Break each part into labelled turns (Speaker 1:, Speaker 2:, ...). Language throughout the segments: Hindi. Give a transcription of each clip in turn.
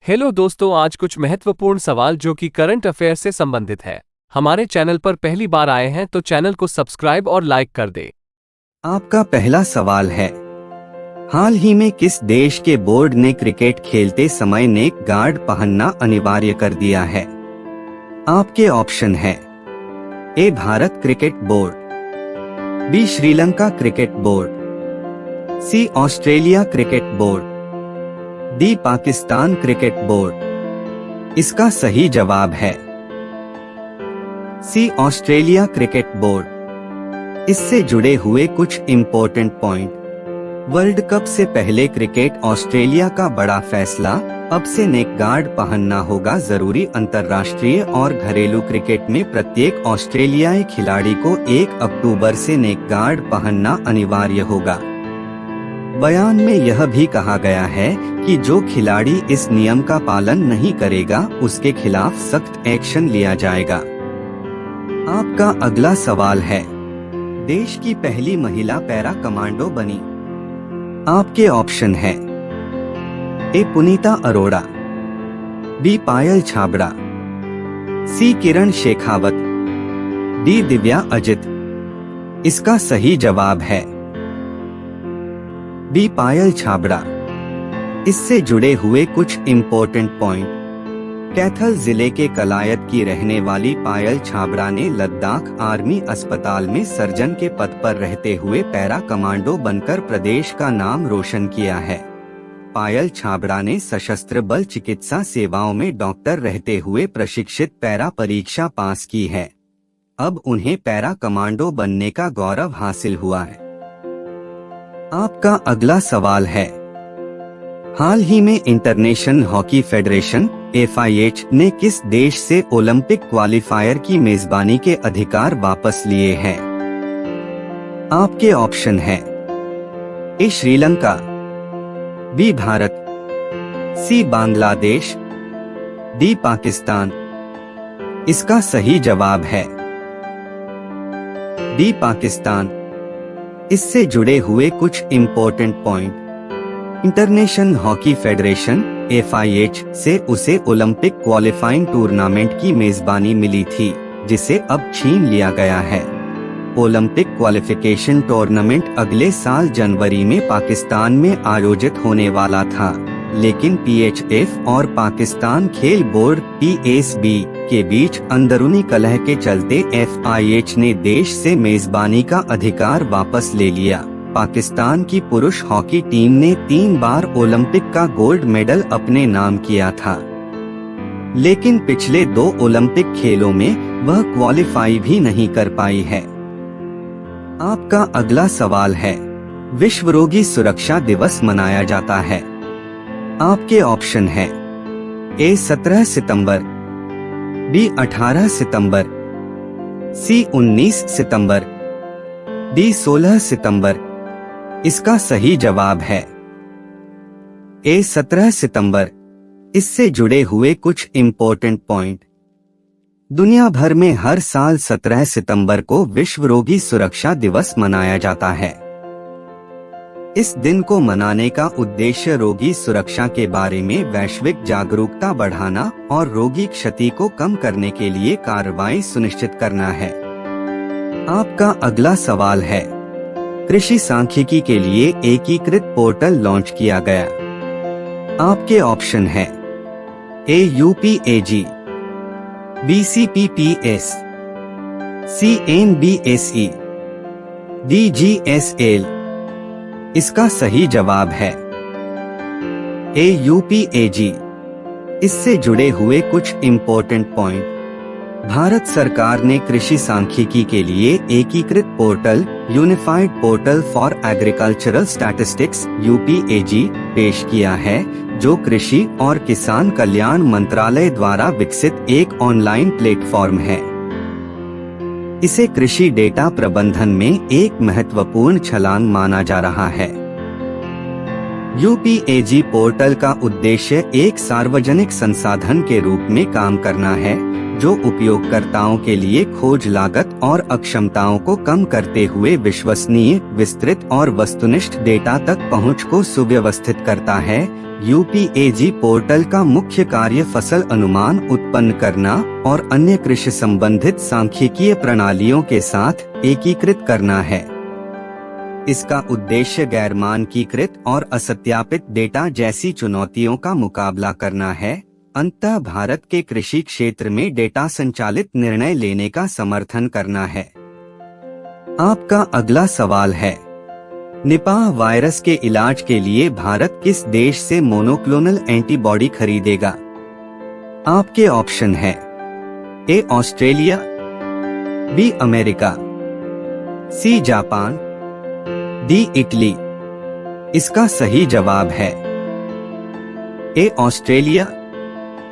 Speaker 1: हेलो दोस्तों, आज कुछ महत्वपूर्ण सवाल जो कि करंट अफेयर से संबंधित है। हमारे चैनल पर पहली बार आए हैं तो चैनल को सब्सक्राइब और लाइक कर दे।
Speaker 2: आपका पहला सवाल है, हाल ही में किस देश के बोर्ड ने क्रिकेट खेलते समय नेक गार्ड पहनना अनिवार्य कर दिया है? आपके ऑप्शन है A Bharat cricket board, B Sri Lanka cricket board, C Australia cricket board, D Pakistan cricket board. इसका सही जवाब है सी ऑस्ट्रेलिया क्रिकेट बोर्ड। इससे जुड़े हुए कुछ इम्पोर्टेंट पॉइंट। वर्ल्ड कप से पहले क्रिकेट ऑस्ट्रेलिया का बड़ा फैसला, अब से नेक गार्ड पहनना होगा जरूरी। अंतर्राष्ट्रीय और घरेलू क्रिकेट में प्रत्येक ऑस्ट्रेलियाई खिलाड़ी को 1 अक्टूबर से नेक गार्ड पहनना अनिवार्य होगा। बयान में यह भी कहा गया है कि जो खिलाड़ी इस नियम का पालन नहीं करेगा उसके खिलाफ सख्त एक्शन लिया जाएगा। आपका अगला सवाल है, देश की पहली महिला पैरा कमांडो बनी। आपके ऑप्शन है ए पुनीता अरोड़ा, बी पायल छाबड़ा, सी किरण शेखावत, डी दिव्या अजित। इसका सही जवाब है बी पायल छाबड़ा। इससे जुड़े हुए कुछ इम्पोर्टेंट पॉइंट। कैथल जिले के कलायत की रहने वाली पायल छाबड़ा ने लद्दाख आर्मी अस्पताल में सर्जन के पद पर रहते हुए पैरा कमांडो बनकर प्रदेश का नाम रोशन किया है। पायल छाबड़ा ने सशस्त्र बल चिकित्सा सेवाओं में डॉक्टर रहते हुए प्रशिक्षित पैरा परीक्षा पास की है। अब उन्हें पैरा कमांडो बनने का गौरव हासिल हुआ है। आपका अगला सवाल है, हाल ही में इंटरनेशनल हॉकी फेडरेशन (FIH) ने किस देश से ओलंपिक क्वालिफायर की मेजबानी के अधिकार वापस लिए हैं? आपके ऑप्शन है ए श्रीलंका, बी भारत, सी बांग्लादेश, डी पाकिस्तान। इसका सही जवाब है डी पाकिस्तान। इससे जुड़े हुए कुछ important point. International hockey federation (FIH) से उसे ओलंपिक क्वालिफाइंग टूर्नामेंट की मेजबानी मिली थी, जिसे अब छीन लिया गया है। ओलंपिक क्वालिफिकेशन टूर्नामेंट अगले साल जनवरी में पाकिस्तान में आयोजित होने वाला था, लेकिन PHF और पाकिस्तान खेल बोर्ड (PASB) के बीच अंदरूनी कलह के चलते FIH ने देश से मेजबानी का अधिकार वापस ले लिया। पाकिस्तान की पुरुष हॉकी टीम ने 3 बार ओलंपिक का गोल्ड मेडल अपने नाम किया था, लेकिन पिछले 2 ओलंपिक खेलों में वह क्वालिफाई भी नहीं कर पाई है। आपका अगला सवाल है, विश्व रोगी सुरक्षा दिवस मनाया जाता है। आपके ऑप्शन है ए 17 सितंबर, बी 18 सितंबर, सी 19 सितंबर, डी 16 सितंबर। इसका सही जवाब है ए 17 सितंबर। इससे जुड़े हुए कुछ इम्पोर्टेंट पॉइंट। दुनिया भर में हर साल 17 सितंबर को विश्व रोगी सुरक्षा दिवस मनाया जाता है। इस दिन को मनाने का उद्देश्य रोगी सुरक्षा के बारे में वैश्विक जागरूकता बढ़ाना और रोगी क्षति को कम करने के लिए कार्रवाई सुनिश्चित करना है। आपका अगला सवाल है, कृषि सांख्यिकी के लिए एकीकृत पोर्टल लॉन्च किया गया। आपके ऑप्शन है ए UPAG, बी CPPS, सी NBSE, डी GSL। इसका सही जवाब है ए UPAG। इससे जुड़े हुए कुछ इम्पोर्टेंट पॉइंट। भारत सरकार ने कृषि सांख्यिकी के लिए एकीकृत portal unified portal for agricultural statistics (UPAG) पेश किया है, जो कृषि और किसान कल्याण मंत्रालय द्वारा विकसित एक ऑनलाइन प्लेटफॉर्म है। इसे कृषि डेटा प्रबंधन में एक महत्वपूर्ण छलांग माना जा रहा है। UPAG पोर्टल का उद्देश्य एक सार्वजनिक संसाधन के रूप में काम करना है, जो उपयोगकर्ताओं के लिए खोज लागत और अक्षमताओं को कम करते हुए विश्वसनीय, विस्तृत और वस्तुनिष्ठ डेटा तक पहुंच को सुव्यवस्थित करता है। यूपीएजी पोर्टल का मुख्य कार्य फसल अनुमान उत्पन्न करना और अन्य कृषि संबंधित सांख्यिकीय प्रणालियों के साथ एकीकृत करना है। इसका उद्देश्य गैर मानकीकृत और असत्यापित डेटा जैसी चुनौतियों का मुकाबला करना है। अंततः भारत के कृषि क्षेत्र में डेटा संचालित निर्णय लेने का समर्थन करना है। आपका अगला सवाल है, निपाह वायरस के इलाज के लिए भारत किस देश से मोनोक्लोनल एंटीबॉडी खरीदेगा? आपके ऑप्शन है A Australia, B America, C Japan, D Italy. इसका सही जवाब है ए ऑस्ट्रेलिया।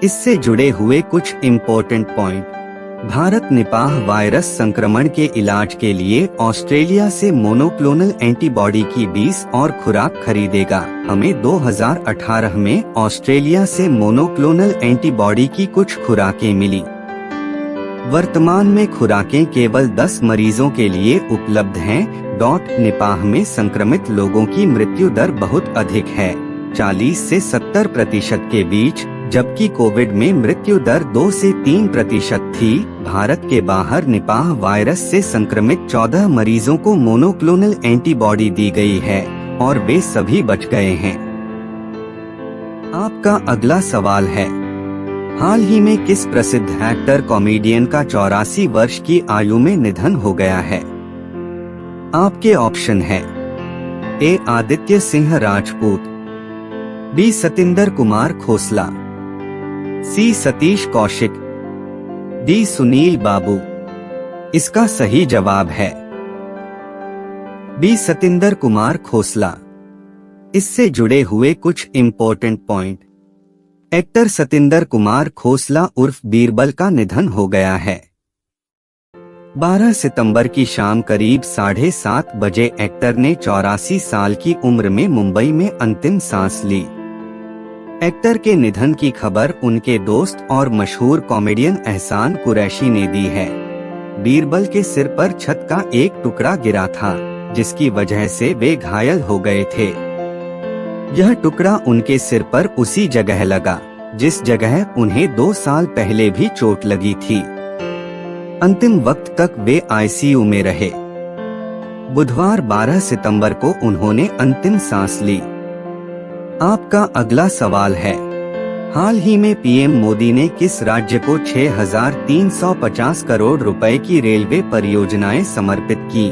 Speaker 2: इससे जुड़े हुए कुछ important point. Bharat Nipah virus संक्रमण के इलाज के लिए ऑस्ट्रेलिया से मोनोक्लोनल एंटीबॉडी की 20 और खुराक खरीदेगा। हमें 2018 में ऑस्ट्रेलिया से मोनोक्लोनल एंटीबॉडी की कुछ खुराकें मिली। वर्तमान में खुराकें केवल 10 मरीजों के लिए उपलब्ध हैं। निपाह में संक्रमित लोगों की मृत्यु दर बहुत अधिक है, 40 से 70% के बीच, जबकि कोविड में मृत्यु दर 2 से 3% थी। भारत के बाहर निपाह वायरस से संक्रमित 14 मरीजों को मोनोक्लोनल एंटीबॉडी दी गई है और वे सभी बच गए हैं। आपका अगला सवाल है, हाल ही में किस प्रसिद्ध एक्टर कॉमेडियन का 84 वर्ष की आयु में निधन हो गया है? आपके ऑप्शन है ए आदित्य सिंह राजपूत, बी सतिंदर कुमार खोसला, सी सतीश कौशिक, डी सुनील बाबू। इसका सही जवाब है बी सतिंदर कुमार खोसला। इससे जुड़े हुए कुछ important point. Actor Satinder Kumar Khosla उर्फ बीरबल का निधन हो गया है। 12 सितंबर की शाम करीब 7:30 बजे एक्टर ने 84 साल की उम्र में मुंबई में अंतिम सांस ली। एक्टर के निधन की खबर उनके दोस्त और मशहूर कॉमेडियन एहसान कुरैशी ने दी है। बीरबल के सिर पर छत का एक टुकड़ा गिरा था, जिसकी वजह से वे घायल हो गए थे। यह टुकड़ा उनके सिर पर उसी जगह लगा जिस जगह उन्हें 2 साल पहले भी चोट लगी थी। अंतिम वक्त तक वे आईसीयू में रहे। बुधवार 12 सितंबर को उन्होंने अंतिम सांस ली। आपका अगला सवाल है, हाल ही में पीएम मोदी ने किस राज्य को 6,350 करोड़ रुपए की रेलवे परियोजनाएं समर्पित की?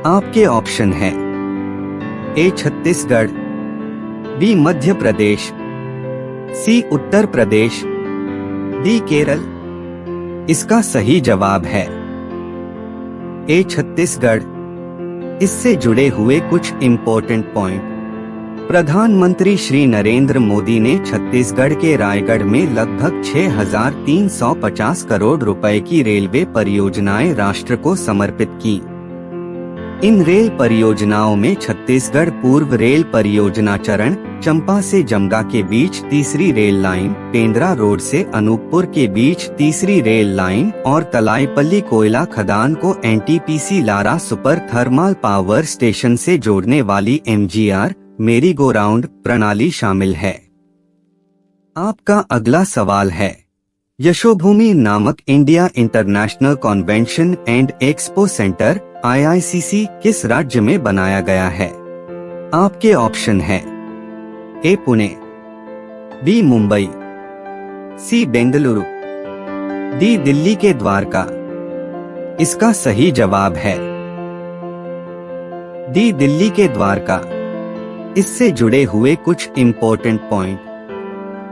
Speaker 2: आपके ऑप्शन है ए छत्तीसगढ़, बी मध्य प्रदेश, सी उत्तर प्रदेश, डी केरल। इसका सही जवाब है ए छत्तीसगढ़। इससे जुड़े हुए कुछ इम्पोर्टेंट पॉइंट। प्रधानमंत्री श्री नरेंद्र मोदी ने छत्तीसगढ़ के रायगढ़ में लगभग 6,350 करोड़ रुपए की रेलवे परियोजनाएं राष्ट्र को समर्पित की। इन रेल परियोजनाओं में छत्तीसगढ़ पूर्व रेल परियोजना चरण, चंपा से जमगा के बीच तीसरी रेल लाइन, पेंड्रा रोड से अनूपपुर के बीच तीसरी रेल लाइन और तलाईपल्ली कोयला खदान को NTPC Lara super thermal power station से जोड़ने वाली एमजीआर मेरी गो राउंड प्रणाली शामिल है। आपका अगला सवाल है, यशोभूमि नामक India international convention and expo centre IICC किस राज्य में बनाया गया है? आपके ऑप्शन है ए पुणे, बी मुंबई, सी बेंगलुरु, डी दिल्ली के द्वारका। इसका सही जवाब है डी दिल्ली के द्वारका। इससे जुड़े हुए कुछ इम्पोर्टेंट पॉइंट।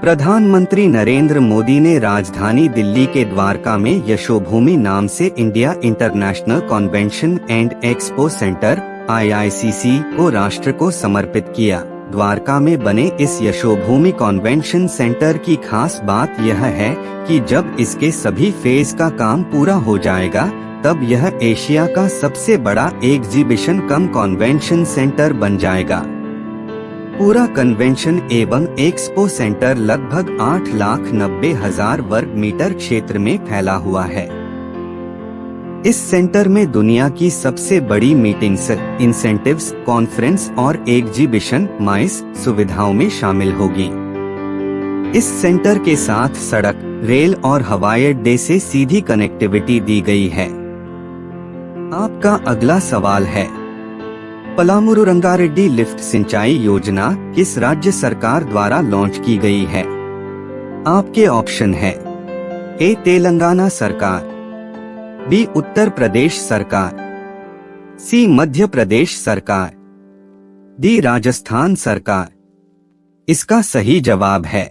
Speaker 2: प्रधानमंत्री नरेंद्र मोदी ने राजधानी दिल्ली के द्वारका में यशोभूमि नाम से India international convention and expo centre IICC को राष्ट्र को समर्पित किया। द्वारका में बने इस यशोभूमि कन्वेंशन सेंटर की खास बात यह है कि जब इसके सभी फेज का काम पूरा हो जाएगा, तब यह एशिया का सबसे बड़ा एग्जीबिशन कम कन्वेंशन सेंटर बन जाएगा। पूरा कन्वेंशन एवं एक्सपो सेंटर लगभग 8,90,000 वर्ग मीटर क्षेत्र में फैला हुआ है। इस सेंटर में दुनिया की सबसे बड़ी मीटिंग्स, इंसेंटिव्स, कॉन्फ्रेंस और एग्जीबिशन माइस सुविधाओं में शामिल होगी। इस सेंटर के साथ सड़क, रेल और हवाई अड्डे से सीधी कनेक्टिविटी दी गई है। आपका अगला सवाल है, पलामुरु रंगारेड्डी लिफ्ट सिंचाई योजना किस राज्य सरकार द्वारा लॉन्च की गई है? आपके ऑप्शन है ए तेलंगाना सरकार, बी उत्तर प्रदेश सरकार, सी मध्य प्रदेश सरकार, डी राजस्थान सरकार। इसका सही जवाब है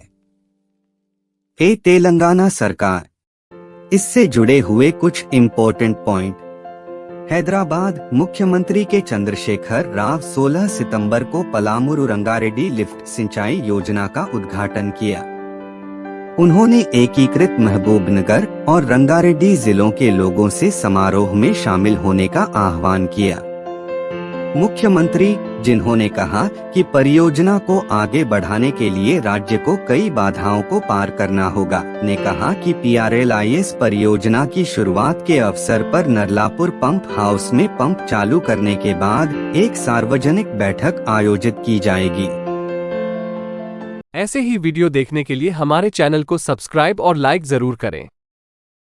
Speaker 2: ए तेलंगाना सरकार। इससे जुड़े हुए कुछ इम्पोर्टेंट पॉइंट। हैदराबाद मुख्यमंत्री के चंद्रशेखर राव 16 सितंबर को पलामुरु रंगारेड्डी लिफ्ट सिंचाई योजना का उद्घाटन किया। उन्होंने एकीकृत महबूबनगर और रंगारेड्डी जिलों के लोगों से समारोह में शामिल होने का आह्वान किया। मुख्यमंत्री, जिन्होंने कहा कि परियोजना को आगे बढ़ाने के लिए राज्य को कई बाधाओं को पार करना होगा, ने कहा कि PRLIS परियोजना की शुरुआत के अवसर पर नरलापुर पंप हाउस में पंप चालू करने के बाद एक सार्वजनिक बैठक आयोजित की जाएगी।
Speaker 1: ऐसे ही वीडियो देखने के लिए हमारे चैनल को सब्सक्राइब और लाइक जरूर करें।